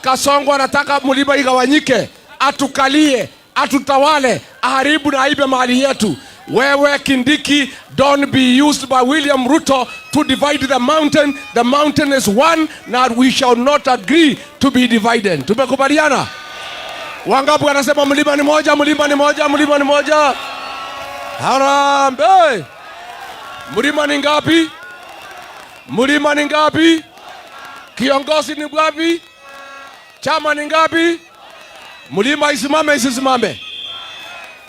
Kasongo anataka mlima igawanyike, atukalie, atutawale, aharibu na aibe mali yetu. Wewe Kindiki, don't be used by William Ruto to divide the mountain. The mountain is one, now we shall not agree to be divided. Tumekubaliana? Wangapi wanasema mlima ni moja, mlima ni moja, mlima ni moja? Harambee! Mlima ni ngapi? Mlima ni ngapi? Kiongozi ni ngapi? Chama ni ngapi? Mlima isimame isisimame?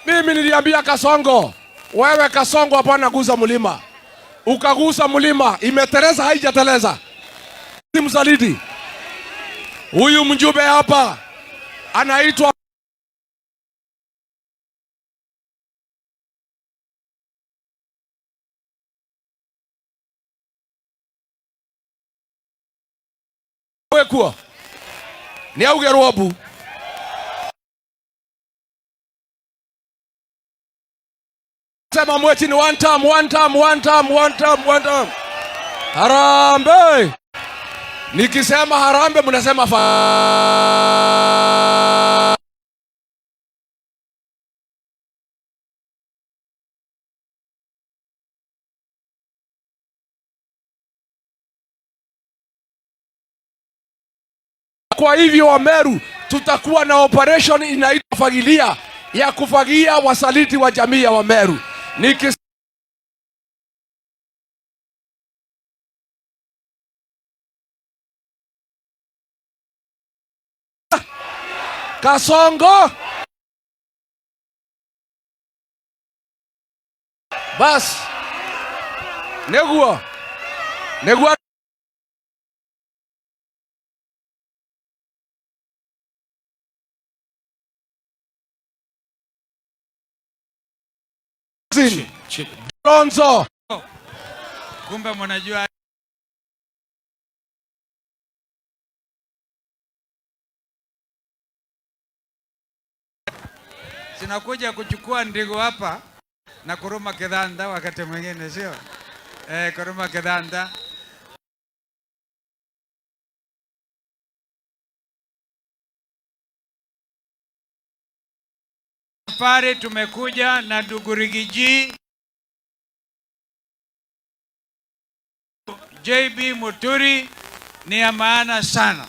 Mimi niliambia Kasongo, wewe Kasongo hapana guza mlima. Ukagusa mlima, imeteleza haijateleza. Si msaliti. Huyu mjumbe hapa anaitwa Wekua ni augerwabu. Sema mweti ni one time. Harambe. Nikisema harambe mnasema Kwa hivyo Wameru tutakuwa na operation inaitwa Fagilia ya kufagia wasaliti wa jamii ya Wameru. Kasongo bas negua Lonzo. Kumbe mnajua sinakuja kuchukua ndigo hapa na kuruma kidhanda wakati mwingine, sio? Kuruma kidhanda. Safari tumekuja na Dugurigiji, JB Muturi ni ya maana sana.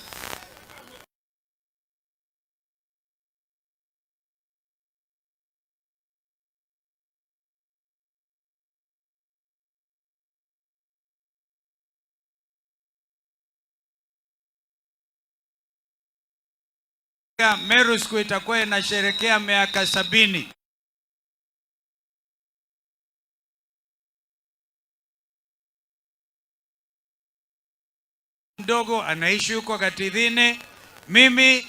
Meru siku itakuwa inasherehekea miaka 70. Mdogo anaishi huko Gatithine. Mimi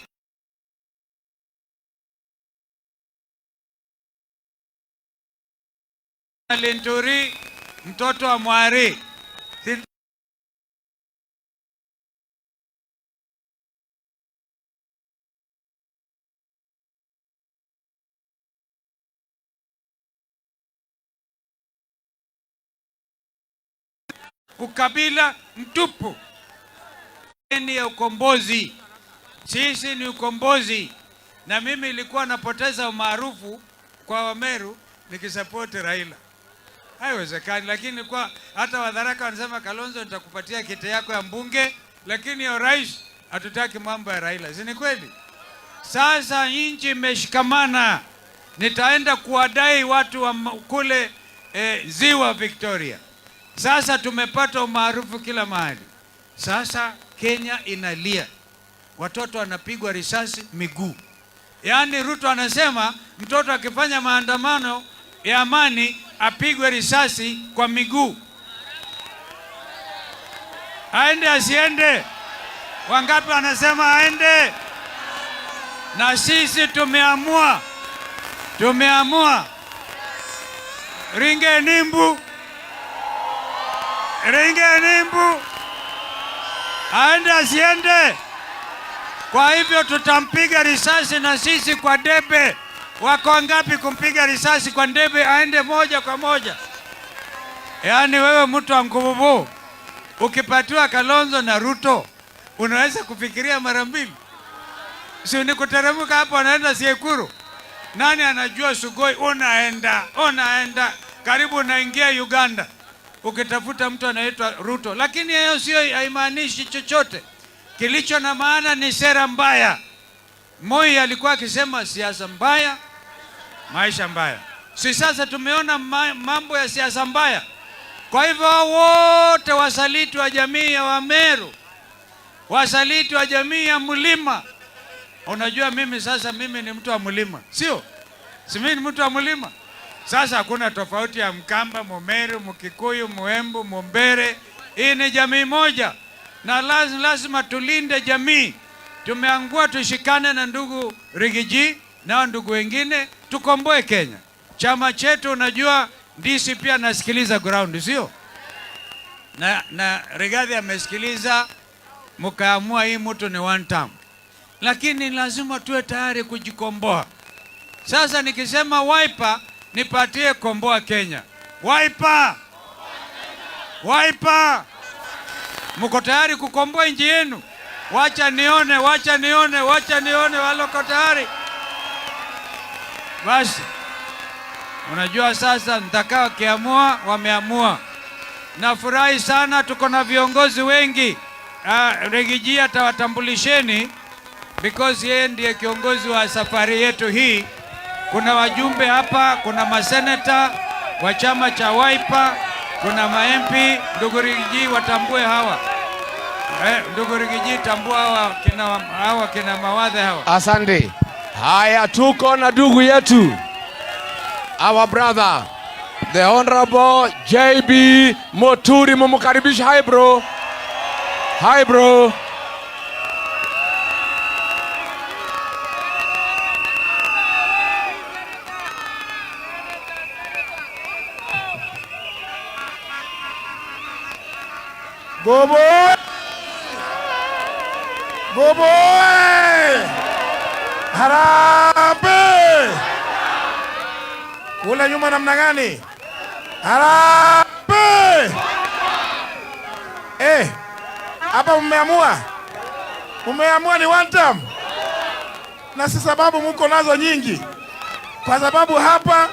Linturi, mtoto wa Mwari. Ukabila mtupu. Ni ya ukombozi. Sisi ni ukombozi. Na mimi nilikuwa napoteza umaarufu kwa Wameru nikisupport Raila. Haiwezekani, lakini kwa hata Wadharaka wanasema Kalonzo nitakupatia kiti yako ya mbunge, lakini ya rais hatutaki mambo ya Raila. Si ni kweli? Sasa nchi imeshikamana. Nitaenda kuwadai watu wa kule Ziwa Victoria. Sasa tumepata umaarufu kila mahali. Sasa Kenya inalia. Watoto wanapigwa risasi miguu. Yaani Ruto anasema mtoto akifanya maandamano ya amani apigwe risasi kwa miguu. Aende asiende? Wangapi wanasema aende? Na sisi tumeamua. Ringe nimbu. Aende asiende? Kwa hivyo tutampiga risasi na sisi kwa debe. Wako ngapi kumpiga risasi kwa debe aende moja kwa moja? Yaani wewe mtu wa Mkububu ukipatiwa Kalonzo na Ruto Unaweza kufikiria mara mbili? Si ni kuteremka hapo anaenda Siekuru. Nani anajua Sugoi unaenda karibu unaingia Uganda. Ukitafuta mtu anaitwa Ruto. Lakini hiyo sio haimaanishi chochote. Kilicho na maana ni sera mbaya. Moi alikuwa akisema siasa mbaya, maisha mbaya. Si sasa tumeona mambo ya siasa mbaya. Kwa hivyo wote wasaliti wa jamii ya Wameru, wasaliti wa jamii ya Mlima. Unajua mimi ni mtu wa Mlima, sio? Si mimi ni mtu wa Mlima. Sasa hakuna tofauti ya Mkamba, Mumeru, Mkikuyu, Muembu, Mumbere. Hii ni jamii moja. Na lazima tulinde jamii. Tumeangua tushikane na ndugu Rigiji na ndugu wengine tukomboe Kenya. Chama chetu unajua DC pia nasikiliza ground, sio? Na Rigathi amesikiliza, mkaamua hii mtu ni one term. Lakini lazima tuwe tayari kujikomboa. Sasa nikisema Wiper nipatie komboa Kenya. Wiper! Wiper! Mko tayari kukomboa nchi yenu? Wacha nione wale wako tayari. Basi. Unajua sasa nitakao kiamua wameamua. Nafurahi sana tuko na viongozi wengi. Rigiji atawatambulisheni because yeye ndiye kiongozi wa safari yetu hii. Kuna wajumbe hapa, kuna maseneta wa chama cha Wiper, kuna ma-MP. Ndugu Rigiji watambue hawa. Ndugu Rigiji tambua hawa kina Mawadhe hawa. Asante. Haya, tuko na ndugu yetu, our brother, the Honorable JB Muturi. Mumukaribisha. Hi bro. Hi bro. Bobo! Bobo! Harambee! Kule nyuma namna gani? Harambee! Hapa mmeamua? Mmeamua ni one term? Na si sababu mko nazo nyingi. Kwa sababu hapa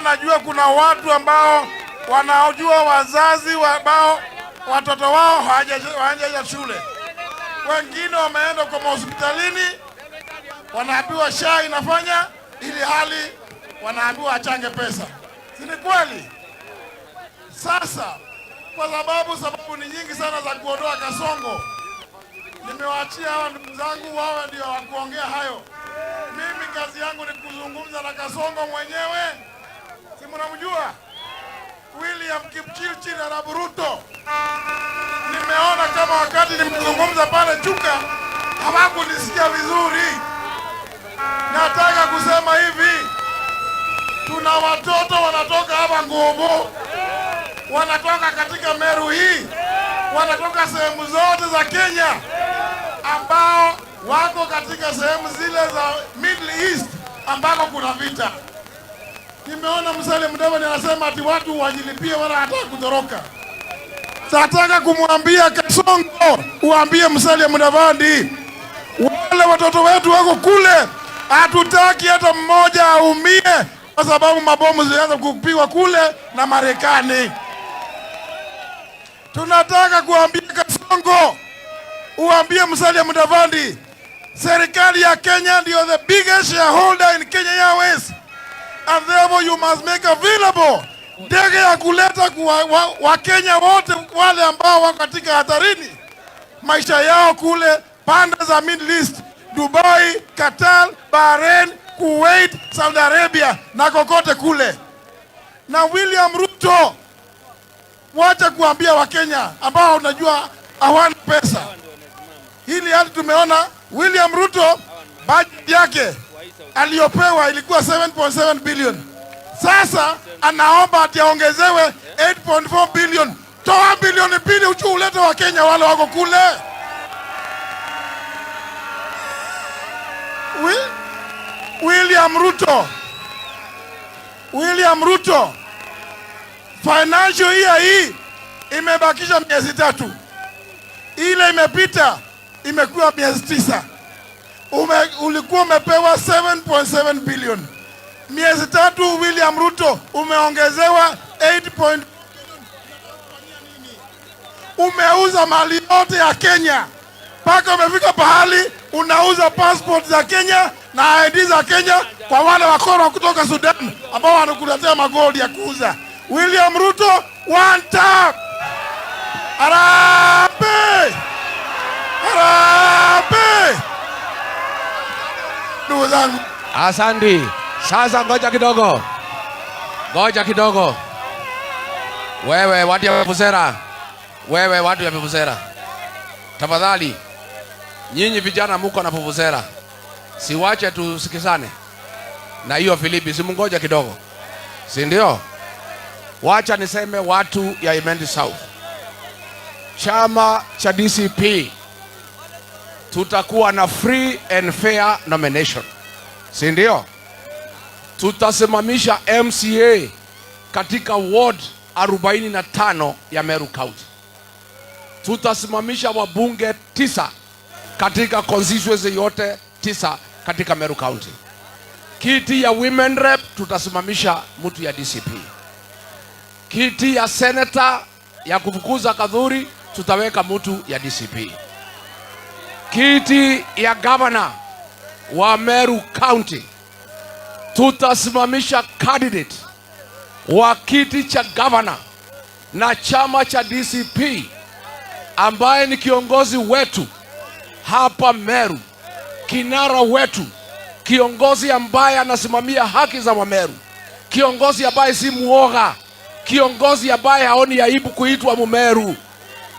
najua kuna watu ambao wanaojua wazazi ambao watoto wao hawajaja shule. Wengine wameenda kwa hospitalini, wanaambiwa SHA inafanya, ili hali wanaambiwa achange pesa. Si ni kweli? Sasa kwa sababu ni nyingi sana za kuondoa kasongo, nimewaachia hawa ndugu zangu wao ndio wakuongea hayo. Mimi kazi yangu ni kuzungumza na kasongo mwenyewe. Si mnamjua William Kipchirchir Arap Ruto? Nimeona kama wakati nimezungumza pale Chuka hawakunisikia vizuri. Nataka kusema hivi, tuna watoto wanatoka hapa Ngobo, wanatoka katika Meru hii, wanatoka sehemu zote za Kenya ambao wako katika sehemu zile za Middle East ambako kuna vita. Nimeona Musalia Mudavadi anasema ati watu wajilipie wala hataka kutoroka. Nataka kumwambia Kasongo, uambie Musalia Mudavadi, wale watoto wetu wako kule, hatutaki hata mmoja aumie kwa sababu mabomu zilianza kupigwa kule na Marekani. Tunataka kuambia Kasongo, uambie Musalia Mudavadi, serikali ya Kenya ndio the biggest shareholder in Kenya Airways, and therefore you must make available ndege ya kuleta wa Kenya wote wale ambao wako katika hatarini maisha yao kule pande za Middle East, Dubai, Qatar, Bahrain, Kuwait, Saudi Arabia na kokote kule. Na William Ruto, wacha kuambia Wakenya ambao unajua hawana pesa. Hili hadi tumeona William Ruto budget yake aliyopewa ilikuwa 7.7 billion. Sasa anaomba atiaongezewe 8.4 billion. Toa bilioni 2 uchu ulete Wakenya wale wako kule. William Ruto, financial year hii imebakisha miezi 3. Ile imepita imekuwa miezi 9. Ulikuwa umepewa 7.7 billion. Miezi 3 William Ruto umeongezewa 8. Umeuza mali yote ya Kenya. Paka umefika pahali unauza passport za Kenya na ID za Kenya kwa wale wakora kutoka Sudan ambao wanakuletea magoli ya kuuza. William Ruto, one tap. Harambee! Harambee! Ndugu zangu, Asante. Sasa ngoja kidogo. Ngoja kidogo. Wewe watu ya Vuvuzela. Wewe watu ya Vuvuzela. Tafadhali. Nyinyi vijana muko na Vuvuzela. Siwache tusikizane. Na hiyo Filipi, simungoja kidogo. Si ndio? Wacha niseme watu ya Imenti South. Chama cha DCP tutakuwa na free and fair nomination. Si ndio? Tutasimamisha MCA katika ward 45 ya Meru County. Tutasimamisha wabunge 9 katika constituency yote 9 katika Meru County. Kiti ya women rep tutasimamisha mtu ya DCP. Kiti ya senator ya kufukuza kadhuri tutaweka mtu ya DCP. Kiti ya governor wa Meru County tutasimamisha candidate wa kiti cha governor na chama cha DCP ambaye ni kiongozi wetu hapa Meru, kinara wetu, kiongozi ambaye anasimamia haki za Wameru, kiongozi ambaye si muoga, kiongozi ambaye haoni aibu kuitwa Mumeru,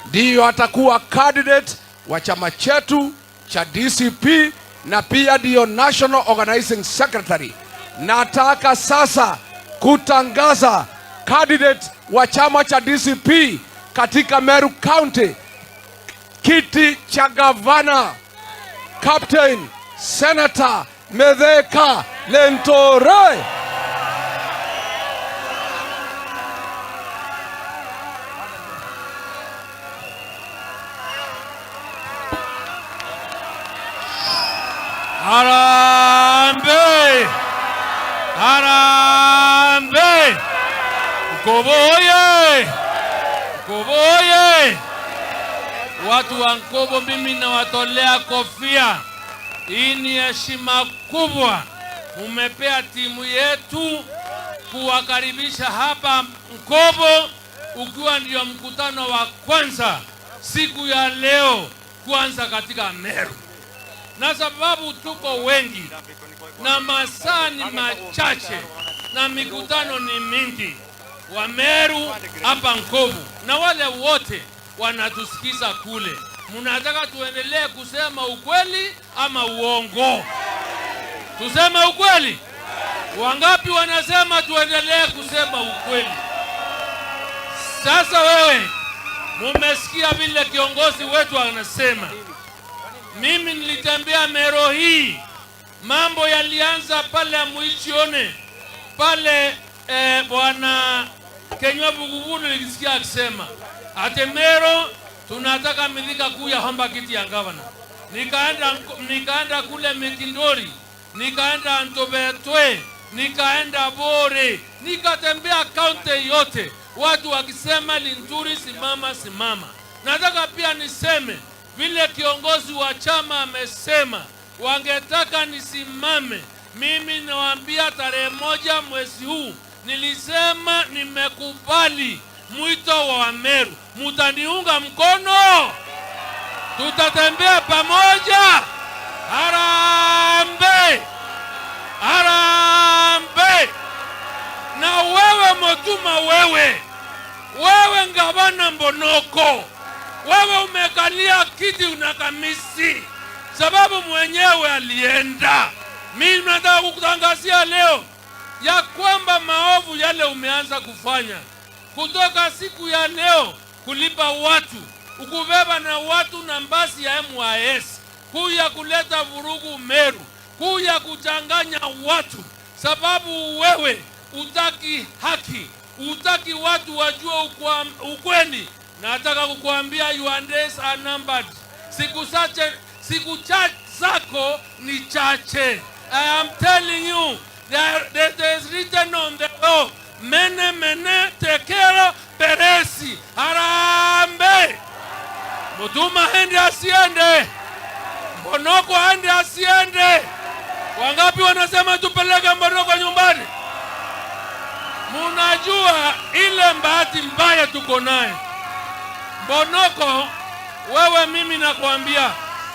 ndiyo atakuwa candidate wa chama chetu cha DCP na pia ndiyo National Organizing Secretary. Nataka sasa kutangaza candidate wa chama cha DCP katika Meru County, kiti cha gavana, Captain Senator Mithika Linturi. Harambee! Harambee! Mkoboye! Mkoboye! Watu wa Nkobo, mimi nawatolea kofia. Hii ni heshima kubwa. Mumepea timu yetu kuwakaribisha hapa Nkobo, ukiwa ndio mkutano wa kwanza siku ya leo kwanza katika Meru. Na sababu tuko wengi na masaa ni machache na mikutano ni mingi, wa Meru hapa Nkobo na wale wote wanatusikiza kule, munataka tuendelee kusema ukweli ama uongo? Tuseme ukweli. Wangapi wanasema tuendelee kusema ukweli? Sasa wewe mumesikia vile kiongozi wetu anasema. Mimi nilitembea Meru hii, mambo yalianza pale Mwichione pale bwana Kenywa Bugubulu nilisikia akisema ate Meru tunataka Mithika kuya hamba kiti ya gavana. Nikaenda kule Mikindori, nikaenda Ntobetwe, nikaenda Bore, nikatembea kaunti yote, watu wakisema Linturi simama simama. Nataka pia niseme vile kiongozi wa chama amesema wangetaka nisimame. Mimi nawaambia tarehe 1 mwezi huu nilisema nimekubali mwito wa Meru. Mutaniunga mkono? Tutatembea pamoja. Harambee! Harambee! Na wewe Mutuma, wewe ngavana Mbonoko, wewe umekalia kiti unakamisi sababu mwenyewe alienda. Mimi nataka kukutangazia leo ya kwamba maovu yale umeanza kufanya kutoka siku ya leo, kulipa watu, ukubeba na watu na mbasi ya MYS, kuya kuleta vurugu Meru, kuya kuchanganya watu, sababu wewe utaki haki, utaki watu wajue ukweli nataka kukuambia your days are numbered. Siku chache zako ni chache. I am telling you, there is written on the law, mene tekero peresi. Harambe. Mutuma ende asiende. Mbonoko ende asiende. Wangapi wanasema tupeleke Mbonoko nyumbani? Munajua ile bahati mbaya tuko naye. Mbonoko, wewe mimi nakwambia,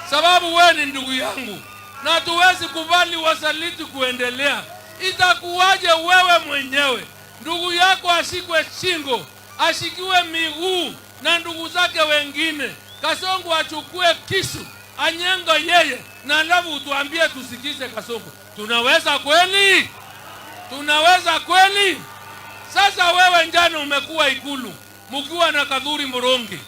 sababu wewe ni ndugu yangu na tuwezi kubali wasaliti kuendelea. Itakuwaje wewe mwenyewe ndugu yako ashikwe shingo, ashikiwe miguu na ndugu zake wengine, Kasongo achukue kisu anyenga yeye, na alafu utuambie tusikize Kasongo? Tunaweza kweli? Tunaweza kweli? Sasa wewe njana umekuwa Ikulu mkiwa na Kadhuri Murongi,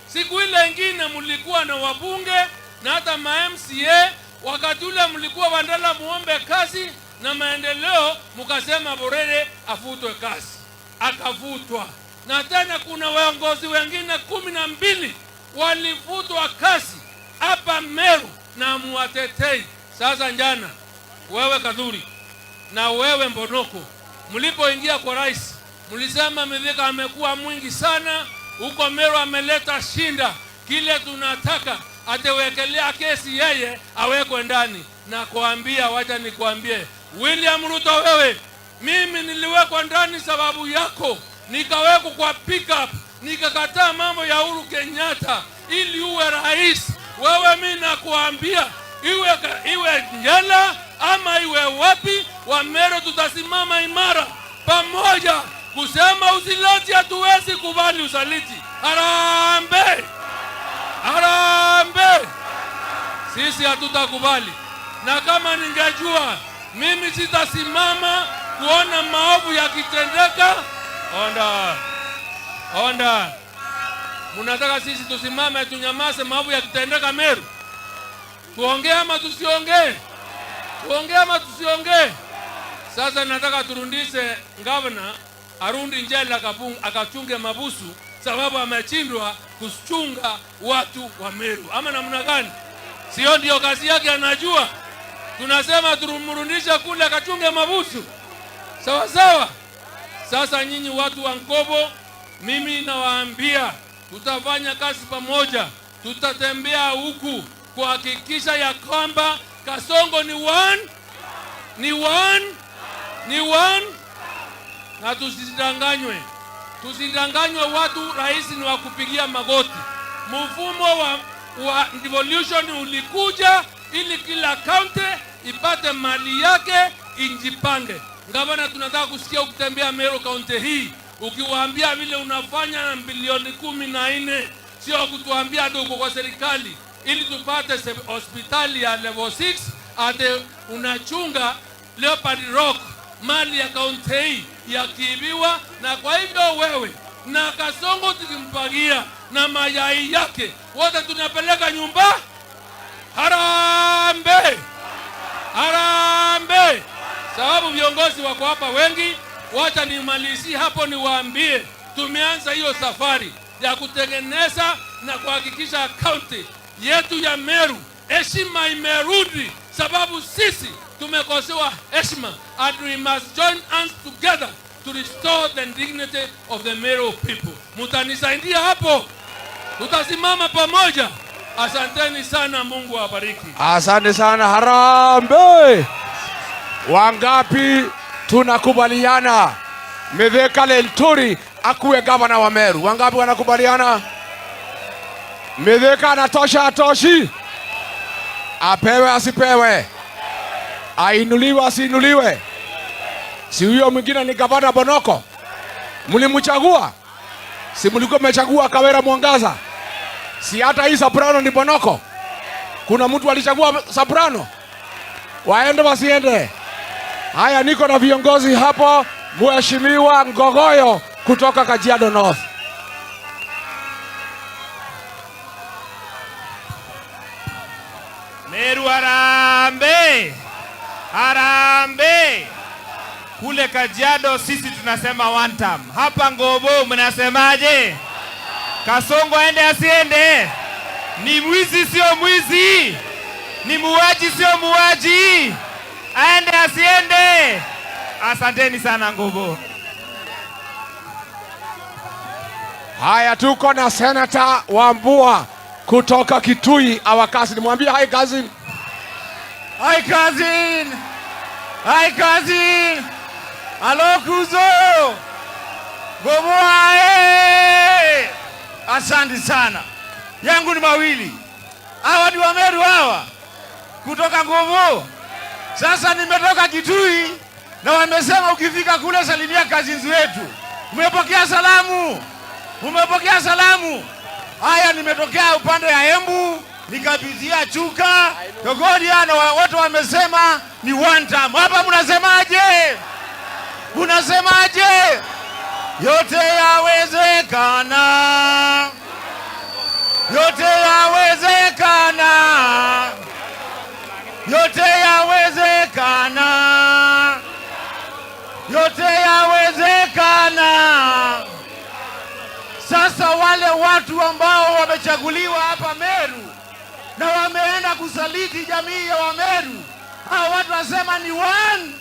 siku ile ingine mlikuwa na wabunge na hata ma-MCA, wakati ule mlikuwa Wandala muombe kazi na maendeleo, mukasema Burere afutwe kazi, akavutwa. Na tena kuna waongozi wengine 12 walifutwa kazi hapa Meru na muwatetei. Sasa njana wewe Kadhuri na wewe Mbonoko, mlipoingia kwa rais, mlisema Mithika amekuwa mwingi sana huko Meru, ameleta shinda. Kile tunataka atewekelea kesi yeye awekwe ndani. Na kuambia, wacha nikuambie William Ruto, wewe mimi niliwekwa ndani sababu yako, nikawekwa kwa pickup, nikakataa mambo ya Uhuru Kenyatta ili uwe rais. Wewe mimi nakuambia, iwe Njala ama iwe wapi, wa Meru tutasimama imara pamoja kusema usaliti. Hatuwezi kubali usaliti. Harambe! Harambe! Sisi hatutakubali. Na kama ningejua, mimi sitasimama kuona maovu yakitendeka. Onda. Munataka sisi tusimame tunyamaze maovu yakitendeka Meru? Tuongee ama tusiongee? Tuongee ama tusiongee? Sasa nataka turundise gavana arundi Njala akachunge mabusu, sababu amechindwa kuchunga watu wa Meru. Ama namna gani? Sio ndio kazi yake anajua? Tunasema turumurundisha kule akachunge mabusu. Sawa sawa. Sasa nyinyi watu wa Nkobo, mimi nawaambia tutafanya kazi pamoja. Tutatembea huku kuhakikisha ya kwamba Kasongo ni one, na tusidanganywe watu. Rais ni wa kupigia magoti. Mfumo wa devolution ulikuja ili kila kaunti ipate mali yake, injipange. Gavana, tunataka kusikia ukitembea Meru kaunti hii ukiwaambia vile unafanya na bilioni 14, sio kutuambia ndio uko kwa serikali ili tupate hospitali ya level 6 ate unachunga Leopard Rock, mali ya kaunti hii yakiibiwa. Na kwa hivyo wewe na Kasongo tukimpagia na mayai yake wote tunapeleka nyumba. Harambe! Harambe! Sababu viongozi wako hapa wengi. Wacha nimalizi hapo niwaambie, tumeanza hiyo safari ya kutengeneza na kuhakikisha kaunti yetu ya Meru heshima imerudi, sababu sisi tumekosewa heshima, and we must join hands together to restore the dignity of the Meru people. Mutanisaidia hapo? Tutasimama pamoja. Asanteni sana, Mungu awabariki. Asante sana. Harambe! Wangapi tunakubaliana Mithika Linturi akuwe gavana wa Meru? Wangapi wanakubaliana? Mithika anatosha atoshi? Apewe asipewe? Ainuliwe asiinuliwe? Si huyo mwingine ni gavana Bonoko? Mlimuchagua? Si mlikuwa mmechagua Kawera Mwangaza? Si hata hii Soprano ni Bonoko? Kuna mtu alichagua Soprano? Waende wasiende? Haya, niko na viongozi hapo. Mheshimiwa Ngogoyo kutoka Kajiado North. Meru harambe! Harambe! Kule Kajiado sisi tunasema one term. Hapa Ngobo mnasemaje? Kasongo aende asiende? Ni mwizi sio mwizi? Ni muuaji sio muuaji? Aende asiende? Asanteni sana nguvu. Haya, tuko na Senator Wambua kutoka Kitui, our cousin. Mwambie hi cousin. Hi cousin. Hi cousin. Hello kuzo. Gomoa eh. Asante sana. Yangu ni mawili. Hawa ni Wameru hawa. Kutoka Ngomo. Sasa nimetoka Kitui na wamesema ukifika kule salimia cousins wetu. Umepokea salamu? Umepokea salamu? Haya, nimetokea upande ya Embu, nikapitia Chuka, Togoria na watu wamesema ni one time. Hapa mnasemaje? Mnasemaje? Yote yawezekana. Yote yawezekana. Yote yawezekana. Yote yawezekana. Sasa wale watu ambao wamechaguliwa hapa Meru na wameenda kusaliti jamii ya Wameru, hao watu wasema ni one.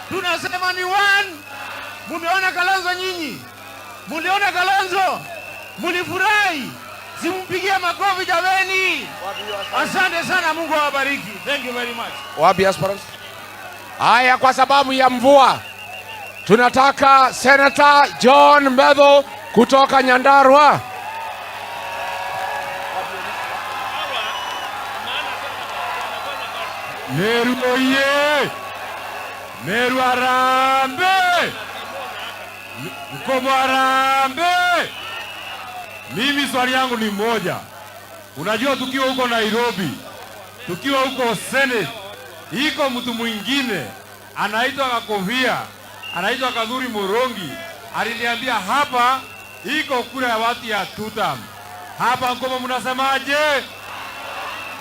Tunasema ni one. Mumeona Kalonzo nyinyi? Muliona Kalonzo? Mulifurahi? Simpigie makofi jameni. Asante sana, Mungu awabariki. Thank you very much. Wapi aspirants? Haya, kwa sababu ya mvua tunataka Senator John Mbetho kutoka Nyandarua. Meru oye! Meru arambe! Mkomo arambe! Mimi swali yangu ni moja. Unajua tukiwa huko Nairobi, tukiwa huko Senate, iko mtu mwingine anaitwa Kakovia, anaitwa Kadhuri Morongi, aliniambia hapa iko kura ya watu ya tutam. Hapa Ngoma mnasemaje?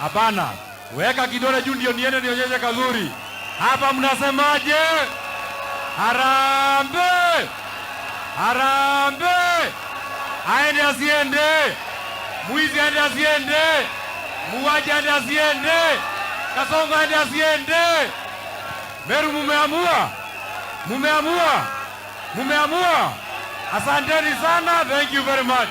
Hapana. Weka kidole juu ndio niende nionyeshe Kadhuri. Hapa mnasemaje? Harambe! Harambe! Aende asiende? Mwizi aende asiende? Muuaji aende asiende? Kasongo aende asiende? Meru mumeamua? Mumeamua? Mumeamua? Asanteni sana. Thank you very much.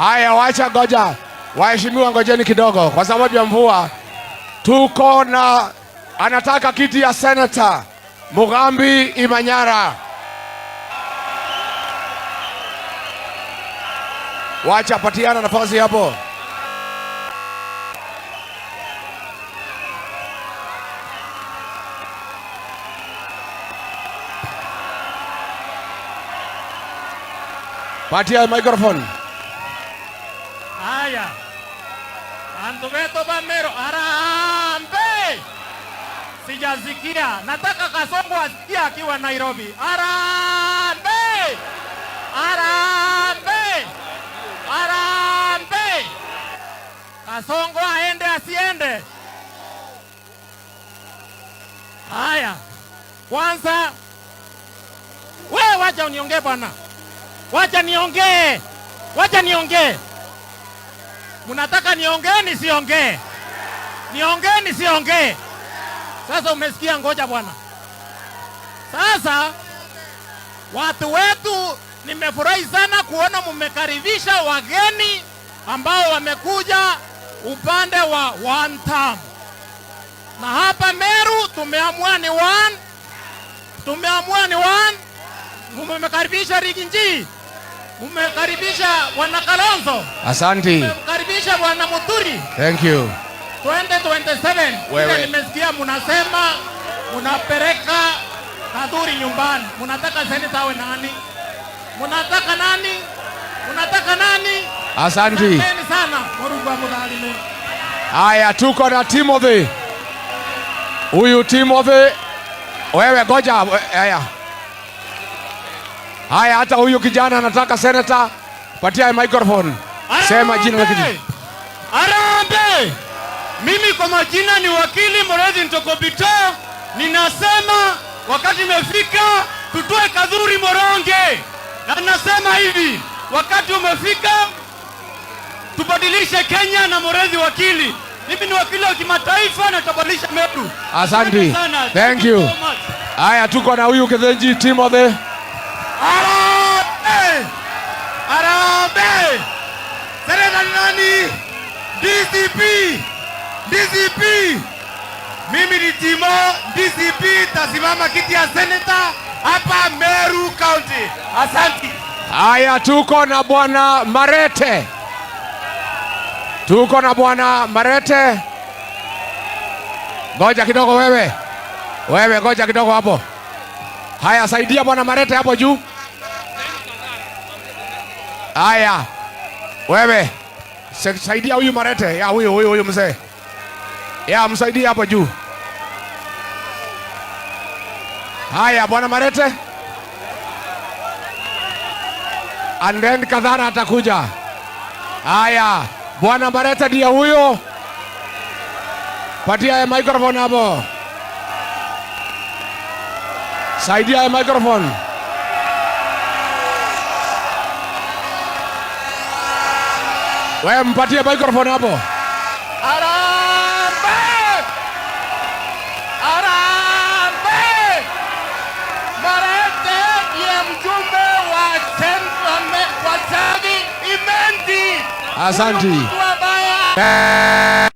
Haya, wacha ngoja. Waheshimiwa, ngojeni kidogo kwa sababu ya mvua. Tuko na anataka kiti ya Senator Mugambi Imanyara. Wacha patiana nafasi hapo. Patia microphone. Haya. Antu veto Bamero arambe. Sijasikia. Nataka Kasongo asikia akiwa Nairobi. Arambe! Arambe! Arambe! Kasongo aende asiende? Haya. Kwanza wewe wacha uniongee bwana. Wacha niongee. Wacha niongee. Munataka niongee nisiongee? Niongee nisiongee? Sasa umesikia, ngoja bwana. Sasa watu wetu, nimefurahi sana kuona mumekaribisha wageni ambao wamekuja upande wa one term. Na hapa Meru tumeamua ni one. Tumeamua ni one. Mumekaribisha Riginji. Mumekaribisha Bwana Kalonzo. Asante. Mumekaribisha Bwana Muturi. Thank you. 2027. Wewe. Nimesikia munasema munapeleka Kadhuri nyumbani. Munataka seneta awe nani? Munataka nani? Munataka nani? Asante. Asanteni sana. Mungu amudhalime. Haya, tuko na Timothy. Huyu Timothy. Wewe ngoja. Haya. Haya, hata huyu kijana anataka senator. Patia microphone. Sema jina la kijana. Arambe! Mimi kwa majina ni wakili Morezi Ntokobito. Ninasema wakati imefika tutoe Kadhuri Moronge. Na nasema hivi, wakati umefika tubadilishe Kenya na Mureithi wakili. Mimi ni wakili wa kimataifa na tutabadilisha Meru. Asante. Thank you. Haya, tuko na huyu Kithenji Timothy. Harambee! Seneta nani? DCP! DCP! Mimi ni Timo DCP, tasimama kiti ya seneta hapa Meru County. Asante. Haya, tuko na bwana Marete. Tuko na bwana Marete. Ngoja kidogo wewe. Wewe ngoja kidogo hapo. Haya, saidia bwana Marete hapo juu. Haya. Wewe. Saidia huyu Marete. Ya huyu mzee. Ya msaidia hapo juu. Haya, bwana Marete. And then Kadhana atakuja. Haya, bwana Marete ndiye huyo. Patia microphone hapo. Saidia ya microphone. Wewe mpatie microphone hapo. Harambee! Harambee! Marete ndiye mjumbe wa Sagi Imendi. Asante. Mtu abaya.